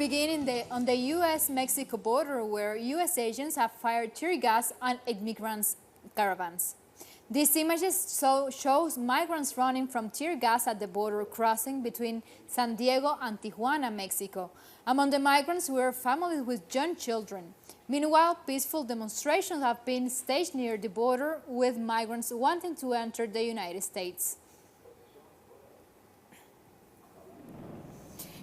begin on the U.S.-Mexico border, where U.S. agents have fired tear gas on immigrants' caravans. These images shows migrants running from tear gas at the border crossing between San Diego and Tijuana, Mexico. Among the migrants were families with young children. Meanwhile, peaceful demonstrations have been staged near the border with migrants wanting to enter the United States.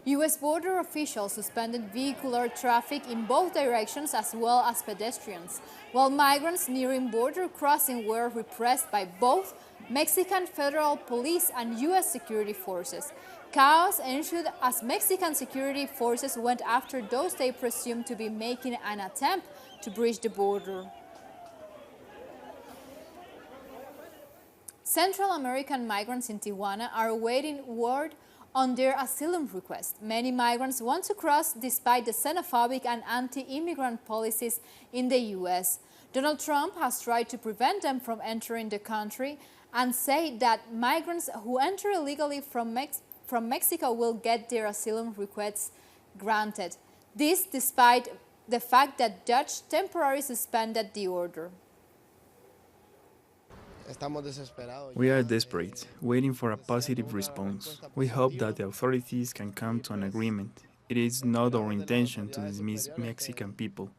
U.S. border officials suspended vehicular traffic in both directions as well as pedestrians, while migrants nearing border crossing were repressed by both Mexican federal police and U.S. security forces. Chaos ensued as Mexican security forces went after those they presumed to be making an attempt to breach the border. Central American migrants in Tijuana are awaiting word on their asylum request. Many migrants want to cross despite the xenophobic and anti-immigrant policies in the U.S. Donald Trump has tried to prevent them from entering the country and said that migrants who enter illegally from Mexico will get their asylum requests granted. This despite the fact that Judge temporarily suspended the order. We are desperate, waiting for a positive response. We hope that the authorities can come to an agreement. It is not our intention to dismiss Mexican people.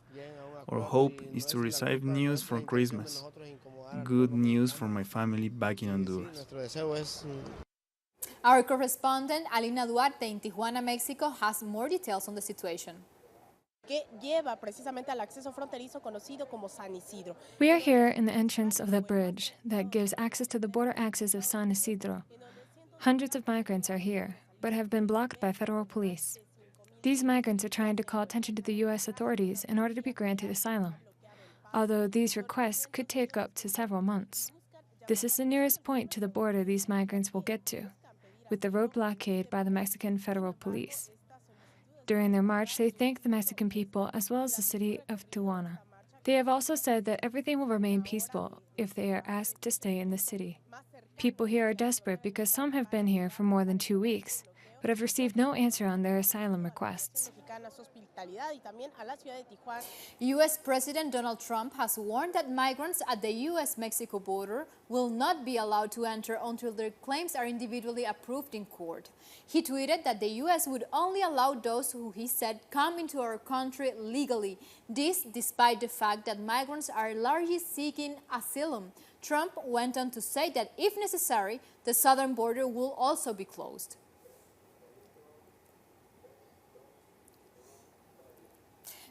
Our hope is to receive news for Christmas. Good news for my family back in Honduras. Our correspondent, Alina Duarte in Tijuana, Mexico, has more details on the situation. We are here in the entrance of the bridge that gives access to the border access of San Isidro. Hundreds of migrants are here, but have been blocked by federal police. These migrants are trying to call attention to the U.S. authorities in order to be granted asylum, although these requests could take up to several months. This is the nearest point to the border these migrants will get to, with the road blockade by the Mexican federal police. During their march, they thanked the Mexican people as well as the city of Tijuana. They have also said that everything will remain peaceful if they are asked to stay in the city. People here are desperate because some have been here for more than 2 weeks, but have received no answer on their asylum requests. U.S. President Donald Trump has warned that migrants at the U.S.-Mexico border will not be allowed to enter until their claims are individually approved in court. He tweeted that the U.S. would only allow those who, he said, come into our country legally. This despite the fact that migrants are largely seeking asylum. Trump went on to say that if necessary, the southern border will also be closed.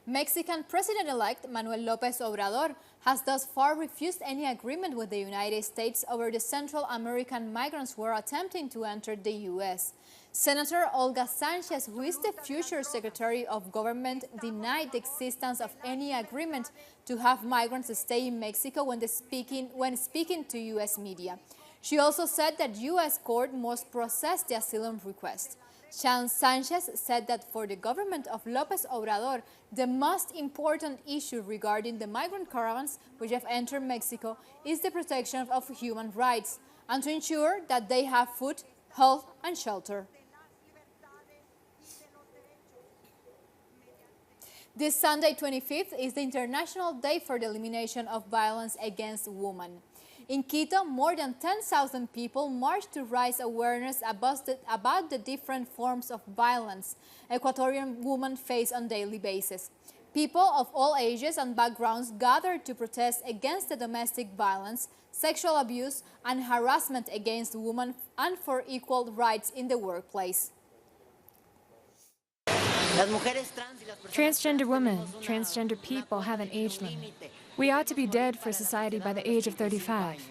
Mexican President-elect Manuel López Obrador has thus far refused any agreement with the United States over the Central American migrants who are attempting to enter the U.S. Senator Olga Sanchez, who is the future Secretary of Government, denied the existence of any agreement to have migrants stay in Mexico when speaking to U.S. media. She also said that U.S. court must process the asylum request. Sanchez said that for the government of López Obrador, the most important issue regarding the migrant caravans which have entered Mexico is the protection of human rights and to ensure that they have food, health, and shelter. This Sunday, 25th, is the International Day for the Elimination of Violence Against Women. In Quito, more than 10,000 people marched to raise awareness about the different forms of violence Ecuadorian women face on a daily basis. People of all ages and backgrounds gathered to protest against the domestic violence, sexual abuse, and harassment against women and for equal rights in the workplace. Transgender women, transgender people have an age limit. We ought to be dead for society by the age of 35.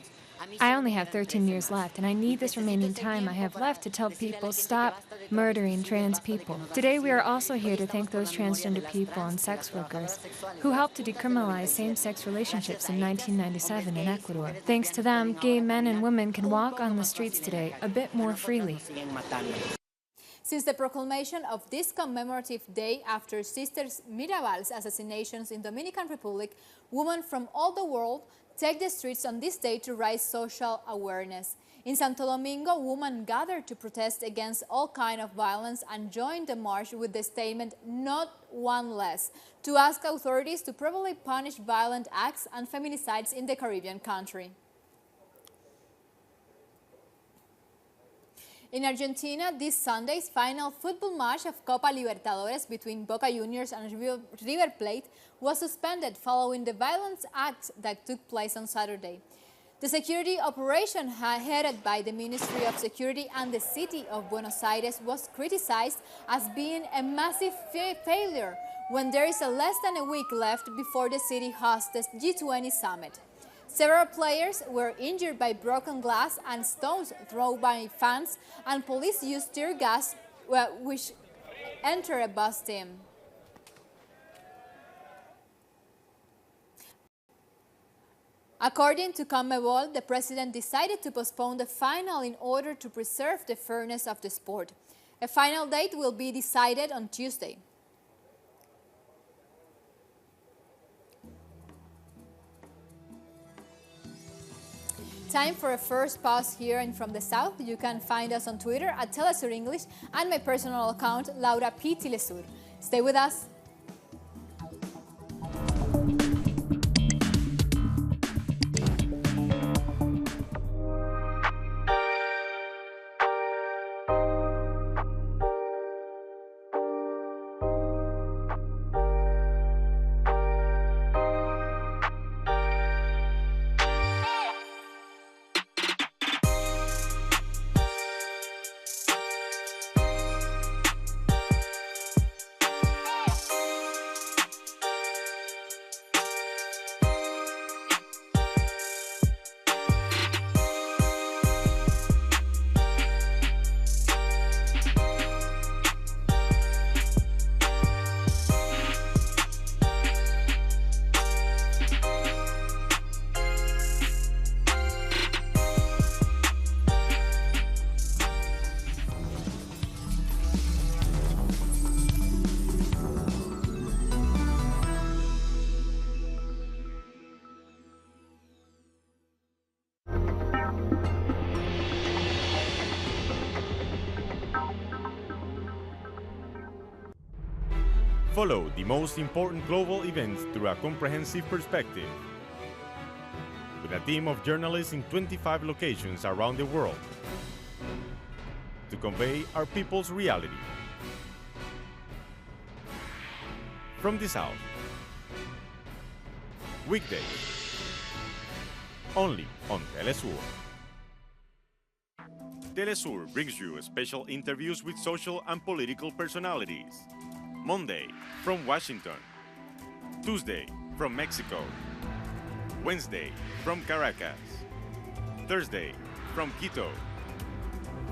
I only have 13 years left, and I need this remaining time I have left to tell people stop murdering trans people. Today we are also here to thank those transgender people and sex workers who helped to decriminalize same-sex relationships in 1997 in Ecuador. Thanks to them, gay men and women can walk on the streets today a bit more freely. Since the proclamation of this commemorative day after Sister Mirabal's assassinations in Dominican Republic, women from all the world take the streets on this day to raise social awareness. In Santo Domingo, women gathered to protest against all kinds of violence and joined the march with the statement, "Not one less," to ask authorities to properly punish violent acts and feminicides in the Caribbean country. In Argentina, this Sunday's final football match of Copa Libertadores between Boca Juniors and River Plate was suspended following the violent acts that took place on Saturday. The security operation headed by the Ministry of Security and the city of Buenos Aires was criticized as being a massive failure when there is less than a week left before the city hosts the G20 summit. Several players were injured by broken glass and stones thrown by fans, and police used tear gas, which entered a bus team. According to CONMEBOL, the president decided to postpone the final in order to preserve the fairness of the sport. A final date will be decided on Tuesday. Time for a first pause here and from the south. You can find us on Twitter at Telesur English and my personal account, Laura P. Telesur. Stay with us. Follow the most important global events through a comprehensive perspective. With a team of journalists in 25 locations around the world to convey our people's reality. From the South. Weekdays. Only on Telesur. Telesur brings you special interviews with social and political personalities. Monday, from Washington. Tuesday, from Mexico. Wednesday, from Caracas. Thursday, from Quito.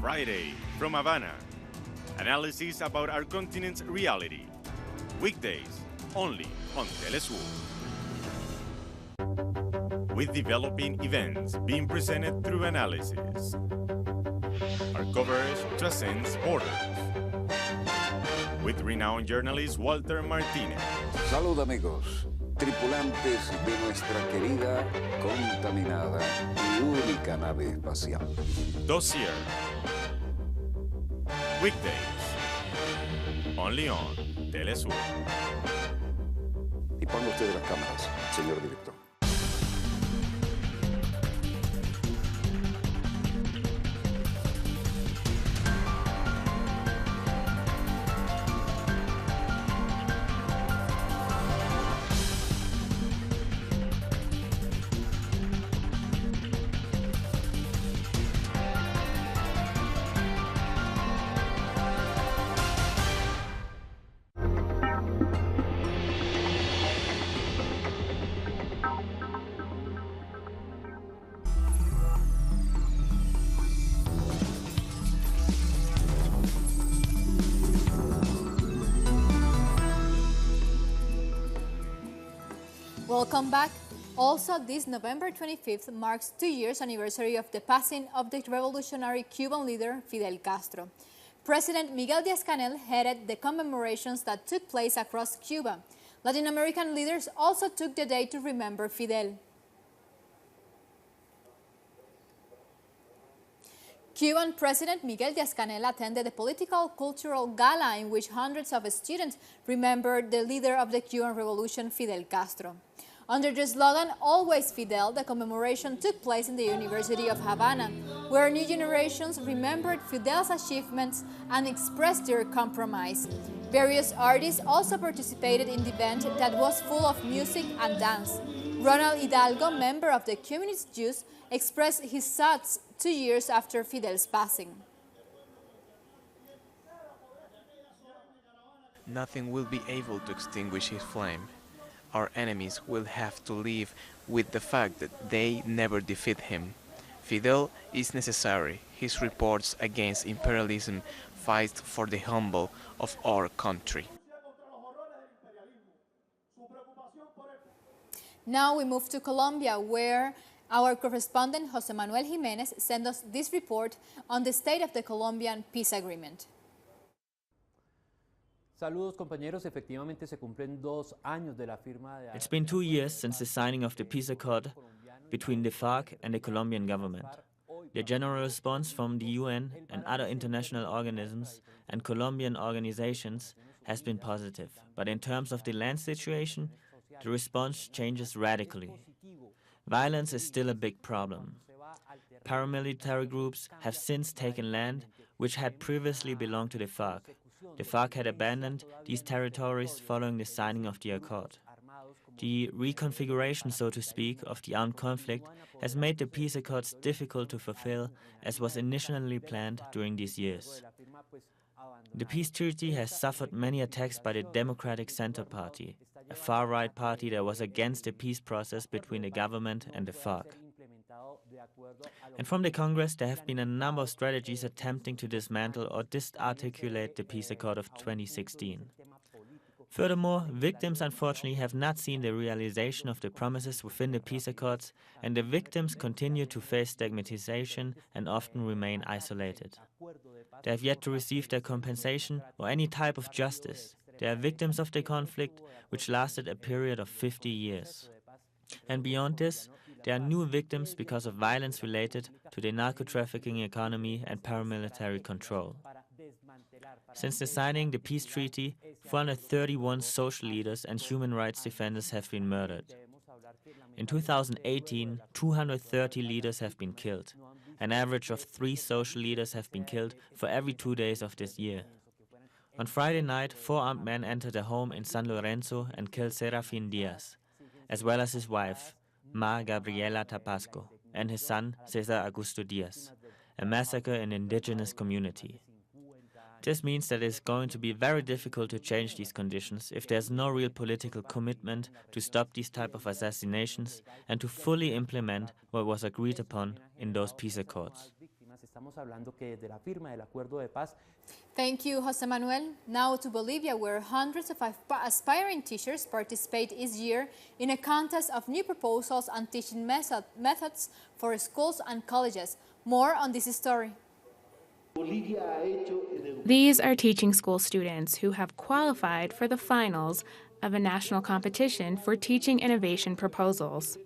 Friday, from Havana. Analysis about our continent's reality. Weekdays, only on Telesur. With developing events being presented through analysis. Our coverage transcends borders. With renowned journalist Walter Martinez. Salud amigos, tripulantes de nuestra querida, contaminada y única nave espacial. Dossier. Weekdays. Only on Telesur. Y ponga usted las cámaras, señor director. Welcome back. Also, this November 25th marks 2 years anniversary of the passing of the revolutionary Cuban leader Fidel Castro. President Miguel Díaz-Canel headed the commemorations that took place across Cuba. Latin American leaders also took the day to remember Fidel. Cuban President Miguel Díaz-Canel attended a political cultural gala in which hundreds of students remembered the leader of the Cuban Revolution, Fidel Castro. Under the slogan, Always Fidel, the commemoration took place in the University of Havana, where new generations remembered Fidel's achievements and expressed their compromise. Various artists also participated in the event that was full of music and dance. Ronald Hidalgo, member of the Communist Youth, expressed his thoughts 2 years after Fidel's passing. Nothing will be able to extinguish his flame. Our enemies will have to live with the fact that they never defeat him. Fidel is necessary. His reports against imperialism fight for the humble of our country. Now we move to Colombia, where our correspondent José Manuel Jiménez sent us this report on the state of the Colombian peace agreement. Saludos compañeros, efectivamente se cumplen 2 años de la firma de... It's been 2 years since the signing of the peace accord between the FARC and the Colombian government. The general response from the UN and other international organisms and Colombian organizations has been positive, but in terms of the land situation, the response changes radically. Violence is still a big problem. Paramilitary groups have since taken land which had previously belonged to the FARC. The FARC had abandoned these territories following the signing of the accord. The reconfiguration, so to speak, of the armed conflict has made the peace accords difficult to fulfill as was initially planned during these years. The peace treaty has suffered many attacks by the Democratic Center Party, a far-right party that was against the peace process between the government and the FARC. And from the Congress, there have been a number of strategies attempting to dismantle or disarticulate the peace accord of 2016. Furthermore, victims unfortunately have not seen the realization of the promises within the peace accords, and the victims continue to face stigmatization and often remain isolated. They have yet to receive their compensation or any type of justice. They are victims of the conflict, which lasted a period of 50 years. And beyond this, there are new victims because of violence related to the narco-trafficking economy and paramilitary control. Since the signing the peace treaty, 431 social leaders and human rights defenders have been murdered. In 2018, 230 leaders have been killed. An average of 3 social leaders have been killed for every 2 days of this year. On Friday night, 4 armed men entered a home in San Lorenzo and killed Serafín Díaz, as well as his wife, Ma Gabriela Tapasco, and his son, Cesar Augusto Díaz, a massacre in the indigenous community. This means that it is going to be very difficult to change these conditions if there's no real political commitment to stop these type of assassinations and to fully implement what was agreed upon in those peace accords. Thank you, José Manuel. Now to Bolivia, where hundreds of aspiring teachers participate each year in a contest of new proposals and teaching methods for schools and colleges. More on this story. These are teaching school students who have qualified for the finals of a national competition for teaching innovation proposals.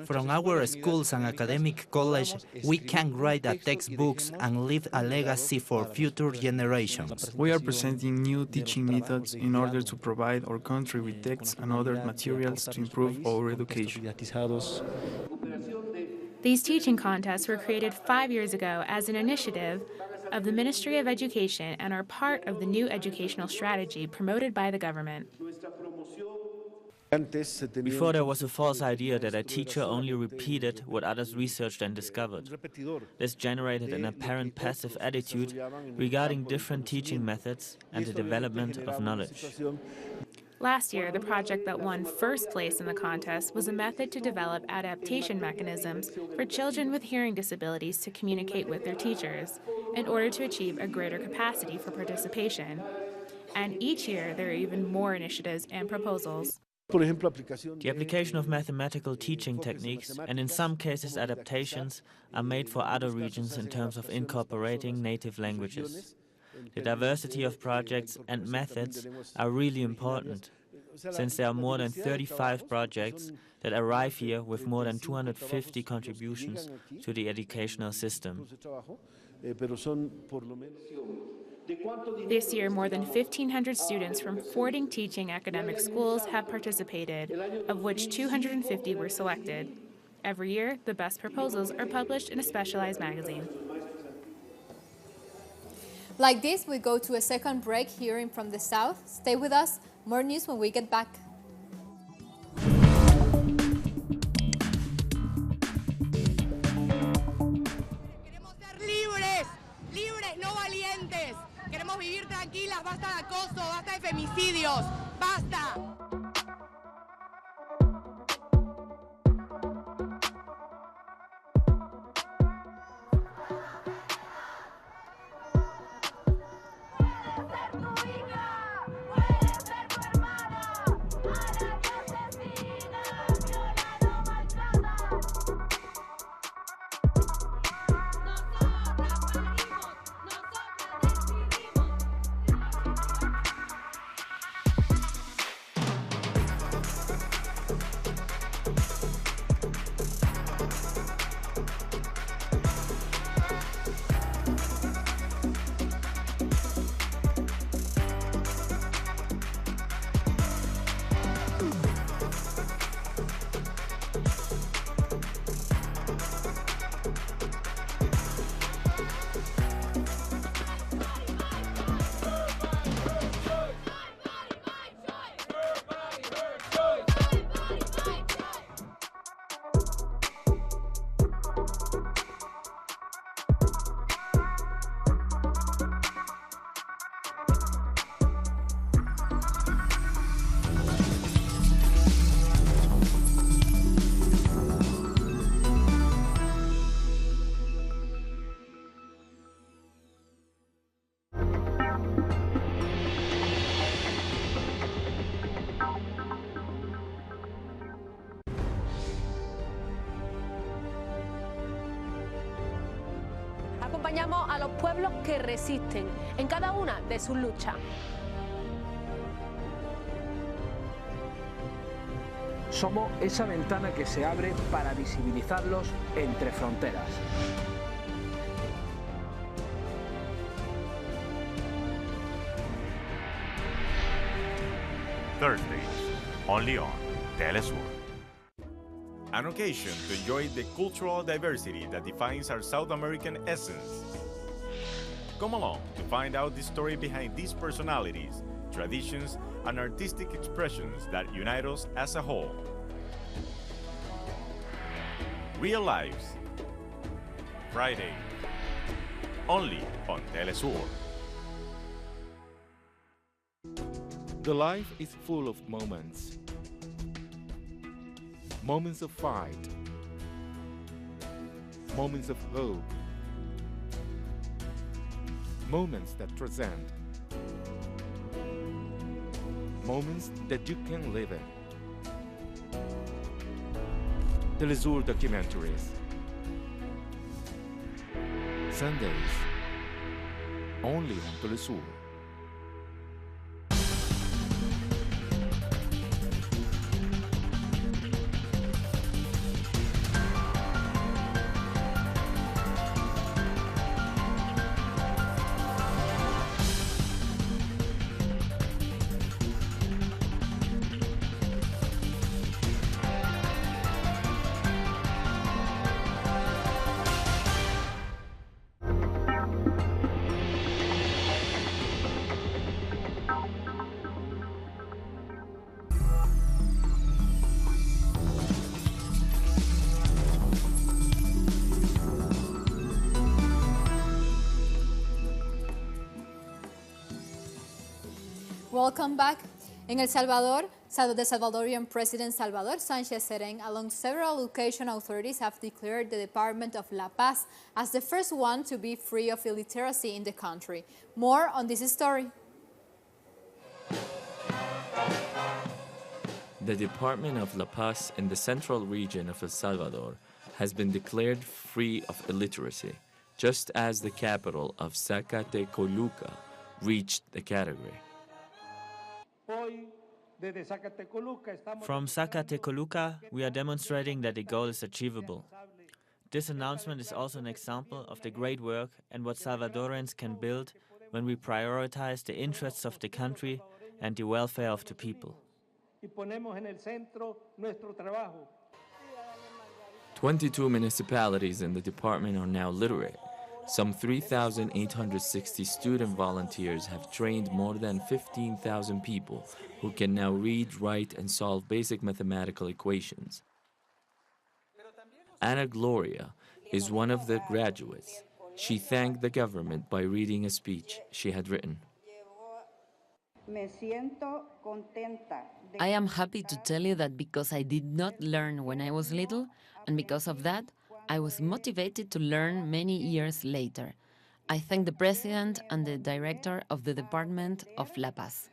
From our schools and academic college, we can write the textbooks and leave a legacy for future generations. We are presenting new teaching methods in order to provide our country with texts and other materials to improve our education. These teaching contests were created 5 years ago as an initiative of the Ministry of Education and are part of the new educational strategy promoted by the government. Before, there was a false idea that a teacher only repeated what others researched and discovered. This generated an apparent passive attitude regarding different teaching methods and the development of knowledge. Last year, the project that won first place in the contest was a method to develop adaptation mechanisms for children with hearing disabilities to communicate with their teachers in order to achieve a greater capacity for participation. And each year, there are even more initiatives and proposals. The application of mathematical teaching techniques, and in some cases adaptations, are made for other regions in terms of incorporating native languages. The diversity of projects and methods are really important. since there are more than 35 projects that arrive here with more than 250 contributions to the educational system. This year, more than 1,500 students from 40 teaching academic schools have participated, of which 250 were selected. Every year, the best proposals are published in a specialized magazine. Like this, we go to a second break hearing from the South. Stay with us. More news when we get back. Queremos ser libres, libres, no valientes. Queremos vivir tranquilas, basta de acoso, basta de femicidios, basta. Acompañamos a los pueblos que resisten en cada una de sus luchas. Somos esa ventana que se abre para visibilizarlos entre fronteras. Thursdays, only on Telesur. An occasion to enjoy the cultural diversity that defines our South American essence. Come along to find out the story behind these personalities, traditions, and artistic expressions that unite us as a whole. Real Lives, Friday, only on Telesur. The life is full of moments. Moments of fight. Moments of hope. Moments that transcend. Moments that you can live in. Telesur documentaries. Sundays. Only on Telesur. Welcome back. In El Salvador, the Salvadorian President Salvador Sánchez Serén, along several education authorities, have declared the Department of La Paz as the first one to be free of illiteracy in the country. More on this story. The Department of La Paz in the central region of El Salvador has been declared free of illiteracy, just as the capital of Zacatecoluca reached the category. From Zacatecoluca, we are demonstrating that the goal is achievable. This announcement is also an example of the great work and what Salvadorans can build when we prioritize the interests of the country and the welfare of the people. 22 municipalities in the department are now literate. Some 3,860 student volunteers have trained more than 15,000 people who can now read, write, and solve basic mathematical equations. Ana Gloria is one of the graduates. She thanked the government by reading a speech she had written. I am happy to tell you that because I did not learn when I was little, and because of that, I was motivated to learn many years later. I thank the president and the director of the Department of La Paz.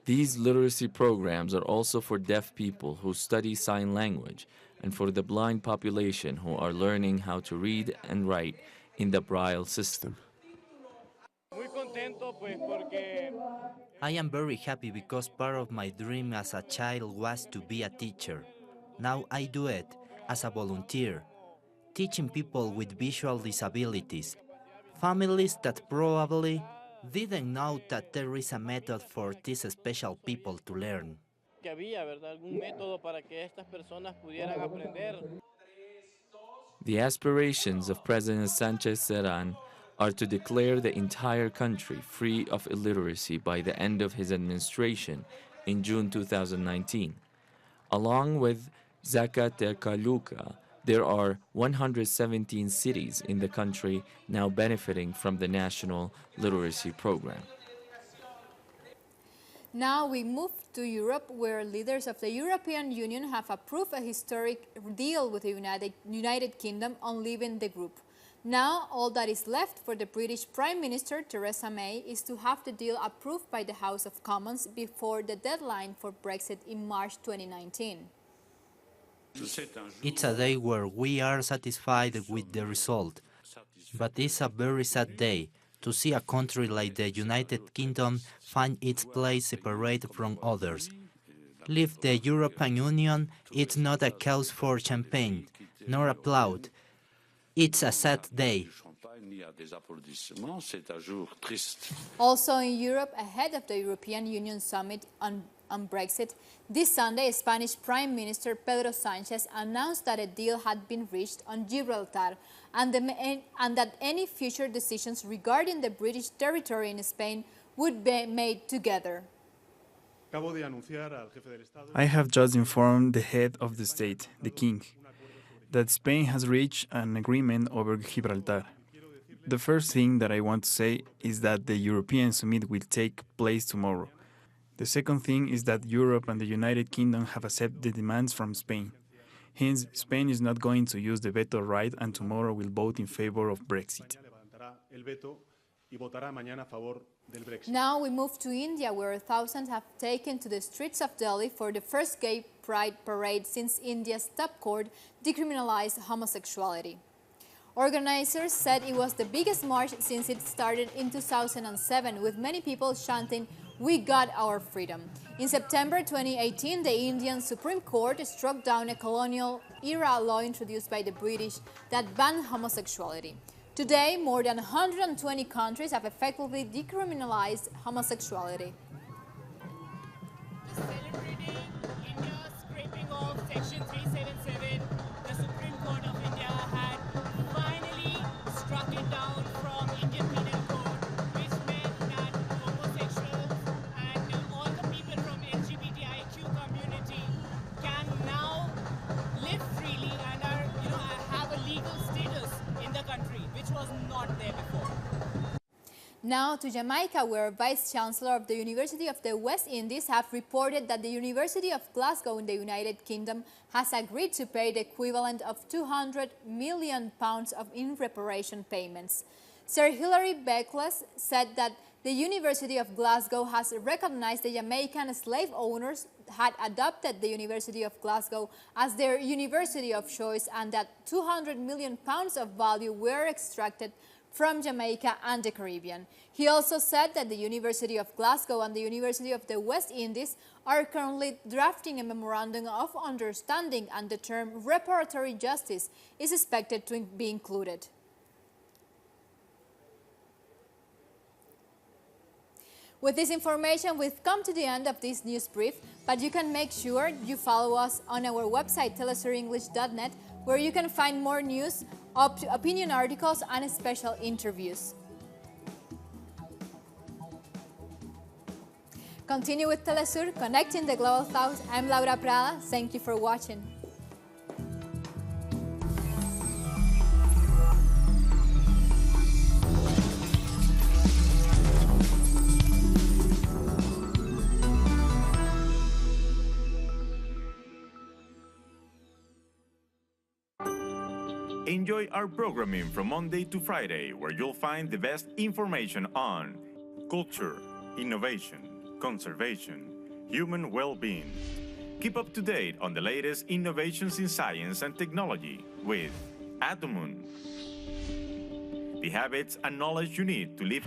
These literacy programs are also for deaf people who study sign language and for the blind population who are learning how to read and write in the Braille system. I am very happy because part of my dream as a child was to be a teacher. Now I do it as a volunteer, teaching people with visual disabilities, families that probably didn't know that there is a method for these special people to learn. The aspirations of President Sanchez Cerán are to declare the entire country free of illiteracy by the end of his administration in June 2019. Along with Zacatecoluca, there are 117 cities in the country now benefiting from the National Literacy Program. Now we move to Europe, where leaders of the European Union have approved a historic deal with the United Kingdom on leaving the group. Now, all that is left for the British Prime Minister, Theresa May, is to have the deal approved by the House of Commons before the deadline for Brexit in March 2019. It's a day where we are satisfied with the result, but it's a very sad day to see a country like the United Kingdom find its place separate from others. Leave the European Union, it's not a cause for champagne, nor applaud. It's a sad day. Also in Europe, ahead of the European Union summit on Brexit, this Sunday, Spanish Prime Minister Pedro Sánchez announced that a deal had been reached on Gibraltar and that any future decisions regarding the British territory in Spain would be made together. I have just informed the head of the state, the king, that Spain has reached an agreement over Gibraltar. The first thing that I want to say is that the European summit will take place tomorrow. The second thing is that Europe and the United Kingdom have accepted the demands from Spain. Hence, Spain is not going to use the veto right and tomorrow will vote in favor of Brexit. Now we move to India, where thousands have taken to the streets of Delhi for the first gay pride parade since India's top court decriminalized homosexuality. Organizers said it was the biggest march since it started in 2007, with many people chanting, "We got our freedom." In September 2018, the Indian Supreme Court struck down a colonial-era law introduced by the British that banned homosexuality. Today, more than 120 countries have effectively decriminalized homosexuality. Celebrating India scraping off Section 377, the Supreme Court of India had finally struck it down from Indian Penal Code, which meant that homosexuals and all the people from LGBTIQ community can now live freely and have a legal status in the country, which was not there before. Now to Jamaica, where Vice-Chancellor of the University of the West Indies have reported that the University of Glasgow in the United Kingdom has agreed to pay the equivalent of £200 million in reparation payments. Sir Hilary Beckles said that the University of Glasgow has recognized the Jamaican slave owners had adopted the University of Glasgow as their university of choice and that £200 million of value were extracted from Jamaica and the Caribbean. He also said that the University of Glasgow and the University of the West Indies are currently drafting a memorandum of understanding, and the term reparatory justice is expected to be included. With this information, we've come to the end of this news brief, but you can make sure you follow us on our website, telesurenglish.net, where you can find more news, opinion articles, and special interviews. Continue with Telesur, connecting the Global South. I'm Laura Prada. Thank you for watching. Enjoy our programming from Monday to Friday, where you'll find the best information on culture, innovation, conservation, human well-being. Keep up to date on the latest innovations in science and technology with Atomun. The habits and knowledge you need to live